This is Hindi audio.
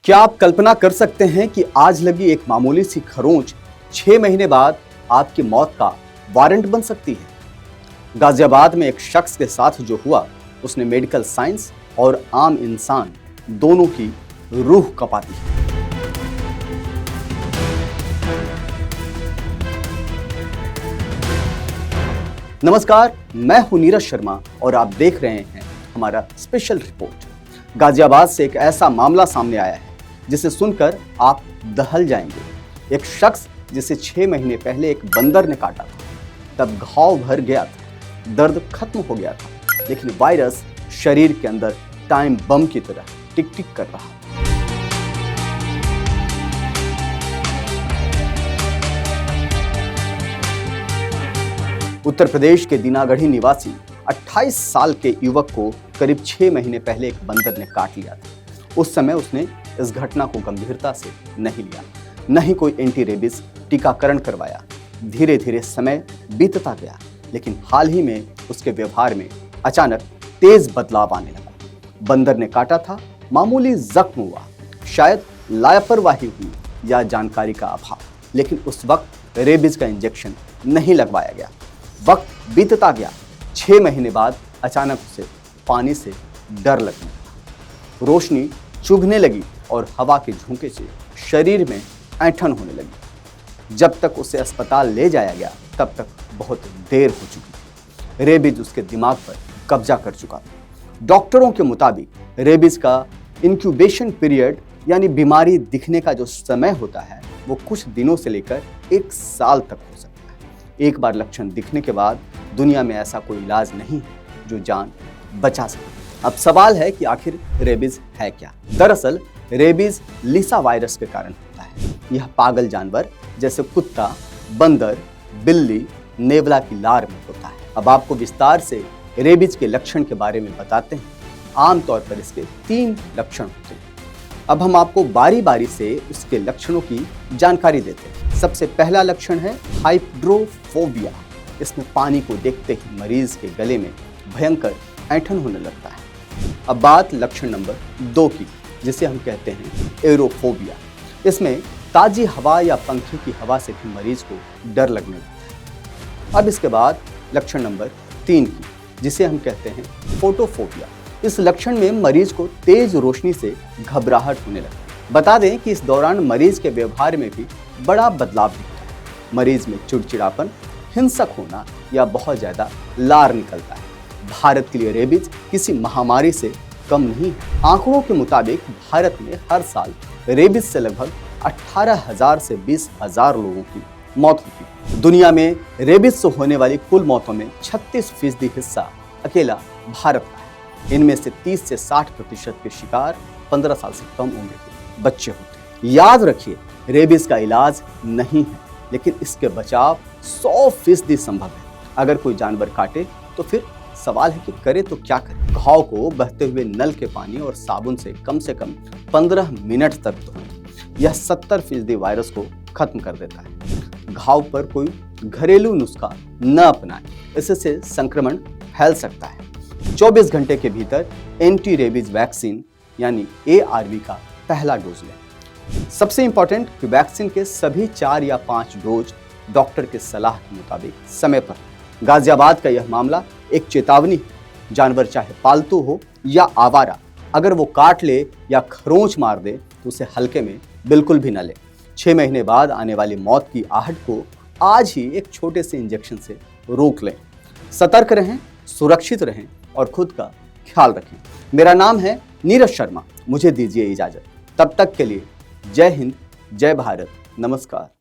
क्या आप कल्पना कर सकते हैं कि आज लगी एक मामूली सी खरोंच 6 महीने बाद आपकी मौत का वारंट बन सकती है। गाजियाबाद में एक शख्स के साथ जो हुआ उसने मेडिकल साइंस और आम इंसान दोनों की रूह कपा दी। नमस्कार, मैं हूं नीरज शर्मा और आप देख रहे हैं हमारा स्पेशल रिपोर्ट। गाजियाबाद से एक ऐसा मामला सामने आया है जिसे सुनकर आप दहल जाएंगे। एक शख्स जिसे 6 महीने पहले एक बंदर ने काटा था, तब घाव भर गया था, दर्द खत्म हो गया था, लेकिन वायरस शरीर के अंदर टाइम बम की तरह टिक टिक कर रहा। उत्तर प्रदेश के दीनागढ़ी निवासी 28 साल के युवक को करीब 6 महीने पहले एक बंदर ने काट लिया था। उस समय उसने इस घटना को गंभीरता से नहीं लिया, न ही कोई एंटी रेबीज टीकाकरण करवाया। धीरे धीरे समय बीतता गया, लेकिन हाल ही में उसके व्यवहार में अचानक तेज बदलाव आने लगा। बंदर ने काटा था, मामूली जख्म हुआ, शायद लापरवाही हुई या जानकारी का अभाव, लेकिन उस वक्त रेबीज का इंजेक्शन नहीं लगवाया गया। वक्त बीतता गया, 6 महीने बाद अचानक उसे पानी से डर लगने लगा, रोशनी चुभने लगी और हवा के झोंके से शरीर में ऐंठन होने लगी। जब तक उसे अस्पताल ले जाया गया तब तक बहुत देर हो चुकी थी। रेबीज उसके दिमाग पर कब्जा कर चुका था। डॉक्टरों के मुताबिक रेबीज का इंक्यूबेशन पीरियड यानी बीमारी दिखने का जो समय होता है वो कुछ दिनों से लेकर 1 साल तक हो सकता है। एक बार लक्षण दिखने के बाद दुनिया में ऐसा कोई इलाज नहीं है जो जान बचा सके। अब सवाल है कि आखिर रेबीज है क्या? दरअसल रेबीज लिसा वायरस के कारण होता है। यह पागल जानवर जैसे कुत्ता, बंदर, बिल्ली, नेवला की लार में होता है। अब आपको विस्तार से रेबीज के लक्षण के बारे में बताते हैं। आमतौर पर इसके 3 लक्षण होते हैं। अब हम आपको बारी बारी से उसके लक्षणों की जानकारी देते हैं। सबसे पहला लक्षण है हाइड्रोफोबिया। इसमें पानी को देखते ही मरीज के गले में भयंकर ऐंठन होने लगता है। अब बात लक्षण नंबर 2 की, जिसे हम कहते हैं एरोफोबिया। इसमें ताजी हवा या पंखे की हवा से भी मरीज को डर लगने लगता है। अब इसके बाद लक्षण नंबर 3 की, जिसे हम कहते हैं फोटोफोबिया। इस लक्षण में मरीज को तेज रोशनी से घबराहट होने लगती है। बता दें कि इस दौरान मरीज के व्यवहार में भी बड़ा बदलाव दिखता है। मरीज में चिड़चिड़ापन, हिंसक होना या बहुत ज्यादा लार निकलता है। भारत के लिए रेबीज किसी महामारी से कम नहीं है। आंकड़ों के मुताबिक भारत में हर साल रेबीज से लगभग 18,000 से 20,000 लोगों की मौत होती है। दुनिया में रेबीज से होने वाली कुल मौतों में 36% हिस्सा अकेला भारत का है। इनमें से 30 से 60% के शिकार 15 साल से कम उम्र के बच्चे होते हैं। याद रखिए, रेबीज का इलाज नहीं है, लेकिन इसके बचाव 100% संभव है। अगर कोई जानवर काटे तो फिर सवाल है कि करे तो क्या करें? घाव को बहते हुए नल के पानी और साबुन से कम 15 मिनट तक धोएं। यह 70% वायरस को खत्म कर देता है। घाव पर कोई घरेलू नुस्खा न अपनाएं, इससे संक्रमण फैल सकता है। 24 घंटे के भीतर एंटी रेबीज वैक्सीन यानी ARV का पहला डोज लें। सबसे इंपॉर्टेंट कि वैक्सीन के सभी 4 या 5 डोज डॉक्टर के सलाह के मुताबिक समय पर। गाजियाबाद का यह मामला एक चेतावनी है। जानवर चाहे पालतू हो या आवारा, अगर वो काट ले या खरोंच मार दे तो उसे हल्के में बिल्कुल भी न ले। 6 महीने बाद आने वाली मौत की आहट को आज ही एक छोटे से इंजेक्शन से रोक लें। सतर्क रहें, सुरक्षित रहें और खुद का ख्याल रखें। मेरा नाम है नीरज शर्मा। मुझे दीजिए इजाजत। तब तक के लिए जय हिंद, जय भारत, नमस्कार।